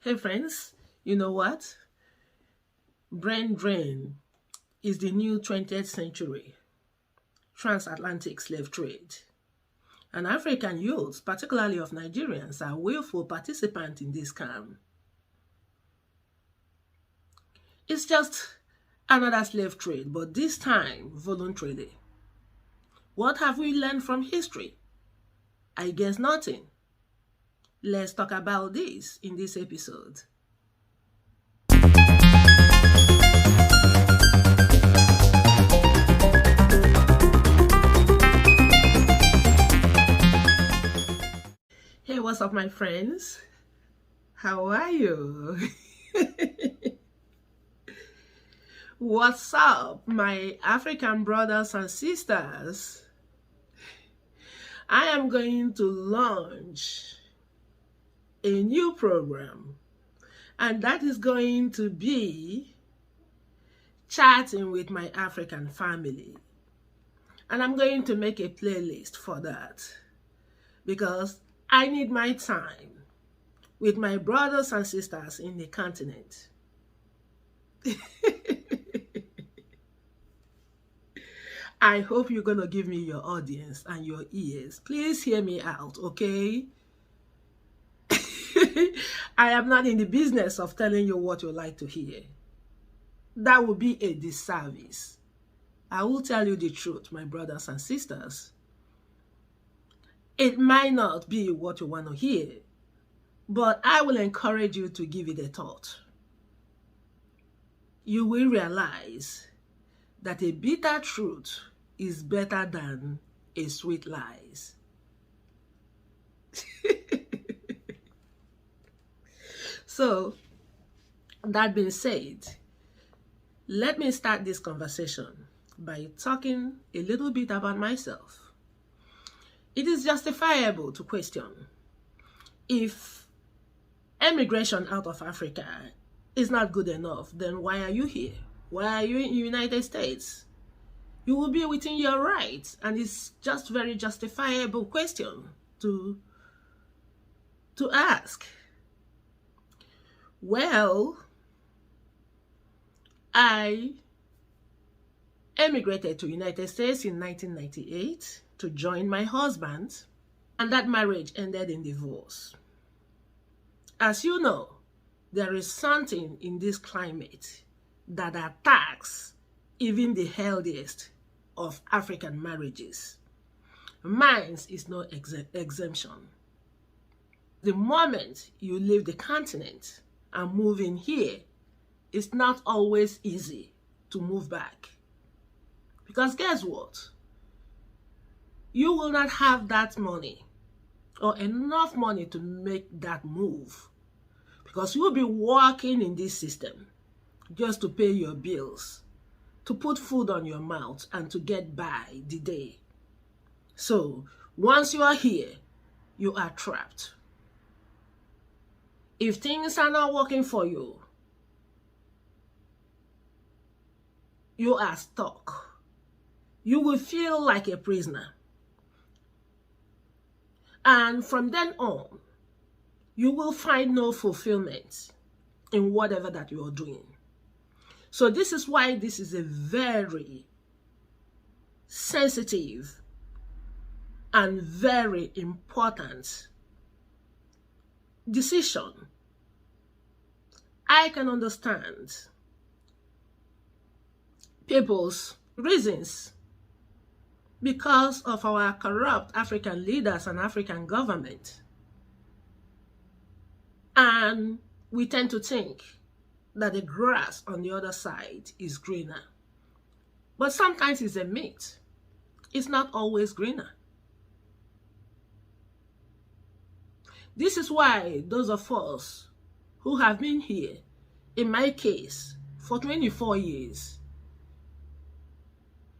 Hey friends, you know what? Brain drain is the new 20th century transatlantic slave trade. And African youths, particularly of Nigerians, are willful participants in this scam. It's just another slave trade, but this time voluntarily. What have we learned from history? I guess nothing. Let's talk about this in this episode. Hey, what's up, my friends? How are you? What's up, my African brothers and sisters? I am going to launch a new program, and that is going to be chatting with my African family. And I'm going to make a playlist for that because I need my time with my brothers and sisters in the continent. I hope you're going to give me your audience and your ears. Please hear me out, okay? I am not in the business of telling you what you like to hear. That would be a disservice. I will tell you the truth, my brothers and sisters. It might not be what you want to hear, but I will encourage you to give it a thought. You will realize that a bitter truth is better than a sweet lies. So, that being said, let me start this conversation by talking a little bit about myself. It is justifiable to question if emigration out of Africa is not good enough, then why are you here? Why are you in the United States? You will be within your rights, and it's just very justifiable question to ask. Well, I emigrated to the United States in 1998 to join my husband, and that marriage ended in divorce. As you know, there is something in this climate that attacks even the healthiest of African marriages. Mine is no exemption. The moment you leave the continent and move in here, it's not always easy to move back. Because guess what? You will not have that money or enough money to make that move. Because you will be working in this system just to pay your bills, to put food on your mouth, and to get by the day. So, once you are here, you are trapped. If things are not working for you, you are stuck. You will feel like a prisoner. And from then on, you will find no fulfillment in whatever that you are doing. So this is why this is a very sensitive and very important decision. I can understand people's reasons because of our corrupt African leaders and African government. And we tend to think that the grass on the other side is greener. But sometimes it's a myth. It's not always greener. This is why those of us who have been here, in my case, for 24 years,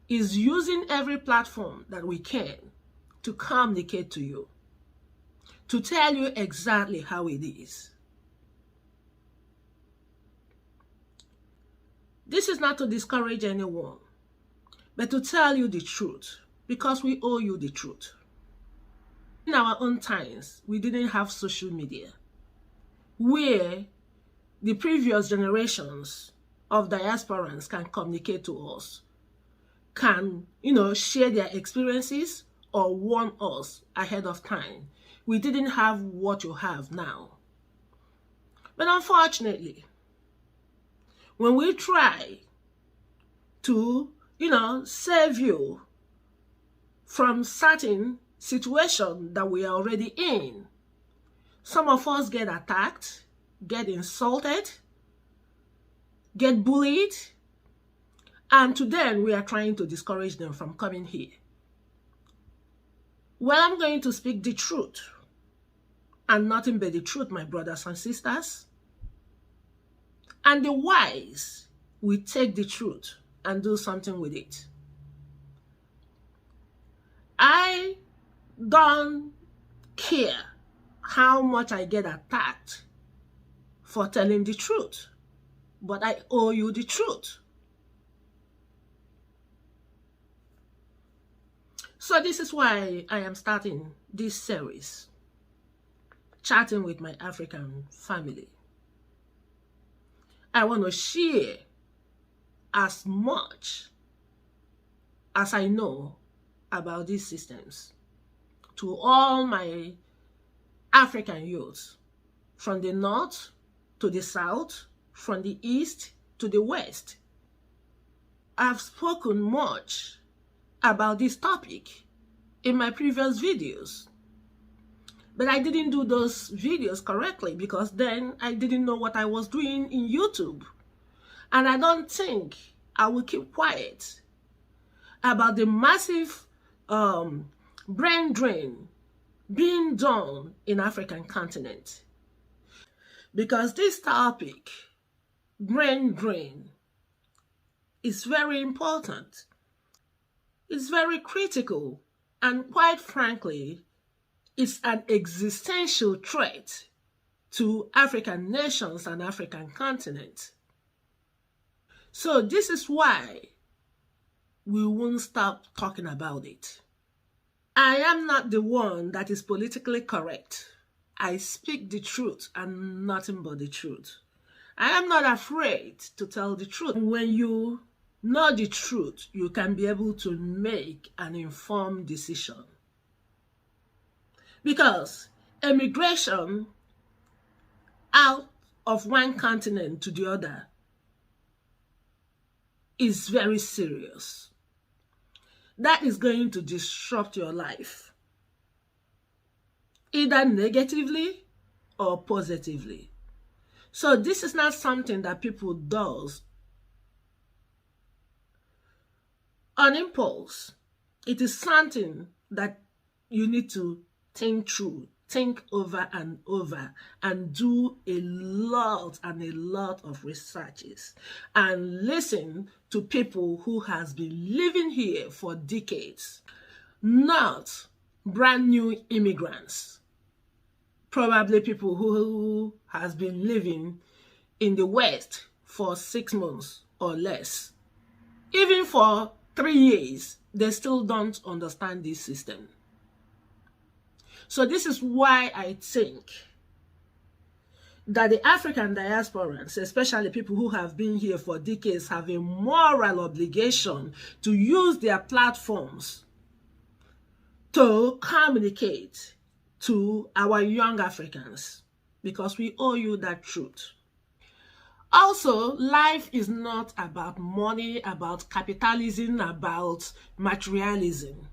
is using every platform that we can to communicate to you, to tell you exactly how it is. This is not to discourage anyone, but to tell you the truth, because we owe you the truth. In our own times, we didn't have social media, where the previous generations of diasporans can communicate to us, can, share their experiences or warn us ahead of time. We didn't have what you have now. But unfortunately, when we try to, save you from certain situation that we are already in, some of us get attacked, get insulted, get bullied, and to them we are trying to discourage them from coming here. Well, I'm going to speak the truth and nothing but the truth, my brothers and sisters. And the wise will take the truth and do something with it. I don't care how much I get attacked for telling the truth, but I owe you the truth. So this is why I am starting this series, chatting with my African family. I want to share as much as I know about these systems to all my African youth, from the north to the south, from the east to the west. I've spoken much about this topic in my previous videos, but I didn't do those videos correctly because then I didn't know what I was doing in YouTube. And I don't think I will keep quiet about the massive brain drain being done in African continent. Because this topic, brain drain, is very important. It's very critical, and quite frankly, it's an existential threat to African nations and African continent. So this is why we won't stop talking about it. I am not the one that is politically correct. I speak the truth and nothing but the truth. I am not afraid to tell the truth. When you know the truth, you can be able to make an informed decision. Because emigration out of one continent to the other is very serious. That is going to disrupt your life, either negatively or positively. So this is not something that people do on impulse. It is something that you need to think through, think over and do a lot of researches and listen to people who has been living here for decades, not brand new immigrants, probably people who has been living in the West for 6 months or less. Even for 3 years, they still don't understand this system. So this is why I think that the African diasporans, especially people who have been here for decades, have a moral obligation to use their platforms to communicate to our young Africans, because we owe you that truth. Also, life is not about money, about capitalism, about materialism.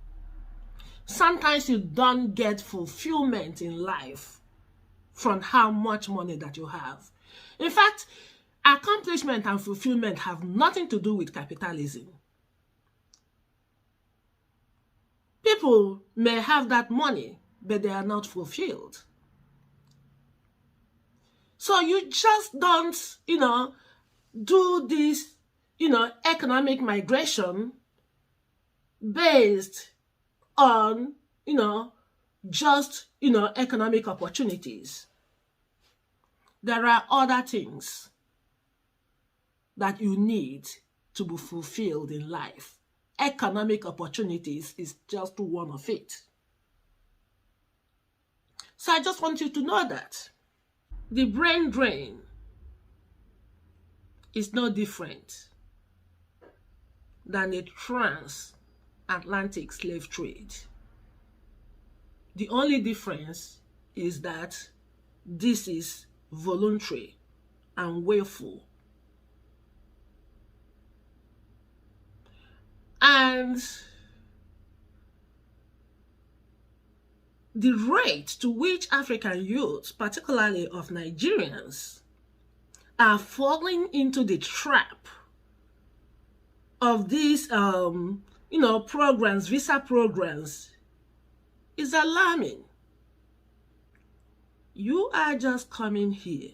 Sometimes you don't get fulfillment in life from how much money that you have. In fact, accomplishment and fulfillment have nothing to do with capitalism. People may have that money, but they are not fulfilled. So you just don't, do this, economic migration based on, just, economic opportunities. There are other things that you need to be fulfilled in life. Economic opportunities is just one of it. So I just want you to know that the brain drain is no different than a transatlantic slave trade. The only difference is that this is voluntary and willful. And the rate to which African youths, particularly of Nigerians, are falling into the trap of these, programs, visa programs, is alarming. You are just coming here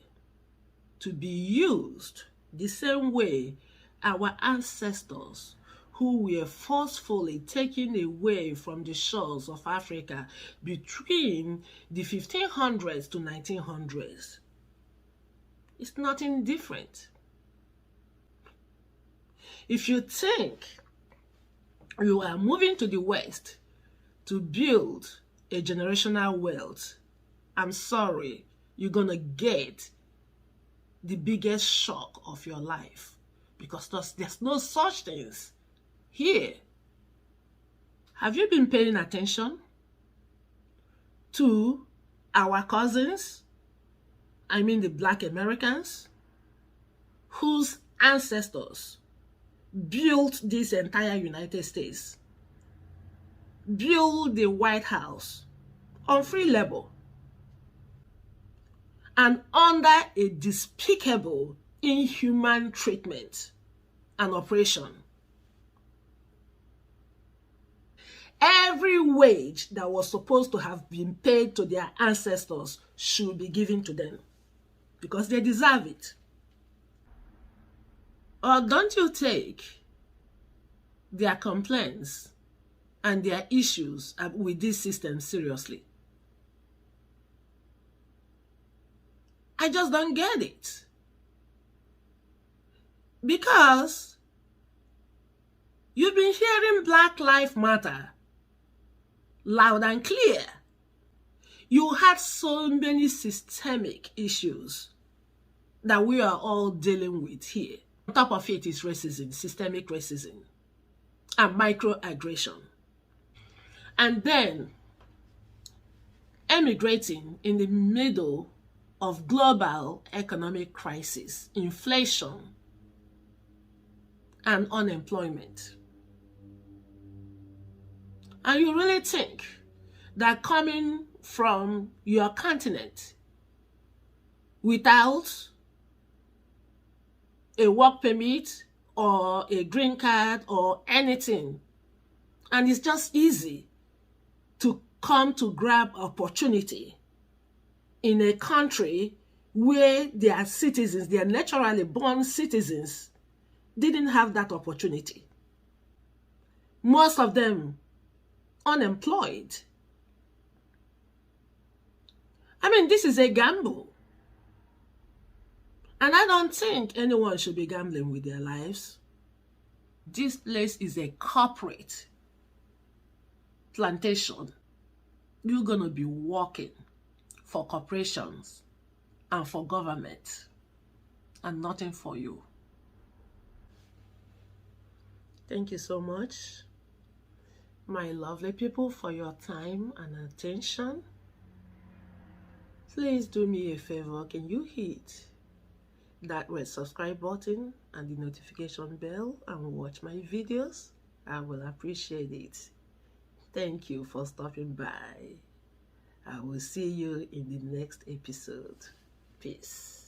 to be used the same way our ancestors who were forcefully taken away from the shores of Africa between the 1500s to 1900s. It's nothing different. If you think you are moving to the West to build a generational wealth, I'm sorry, you're going to get the biggest shock of your life, because there's no such things here. Have you been paying attention to our cousins, I mean the Black Americans, whose ancestors built this entire United States, built the White House on free labor and under a despicable, inhuman treatment and operation? Every wage that was supposed to have been paid to their ancestors should be given to them because they deserve it. Or don't you take their complaints and their issues with this system seriously? I just don't get it. Because you've been hearing Black Lives Matter loud and clear. You had so many systemic issues that we are all dealing with here. On top of it is racism, systemic racism, and microaggression. And then emigrating in the middle of global economic crisis, inflation, and unemployment. And you really think that coming from your continent without a work permit or a green card or anything, and it's just easy to come to grab opportunity in a country where their citizens, their naturally born citizens, didn't have that opportunity. Most of them unemployed. I mean, this is a gamble. And I don't think anyone should be gambling with their lives. This place is a corporate plantation. You're going to be working for corporations and for government and nothing for you. Thank you so much, my lovely people, for your time and attention. Please do me a favor. Can you hit that red subscribe button and the notification bell and watch my videos? I will appreciate it. Thank you for stopping by. I will see you in the next episode. Peace.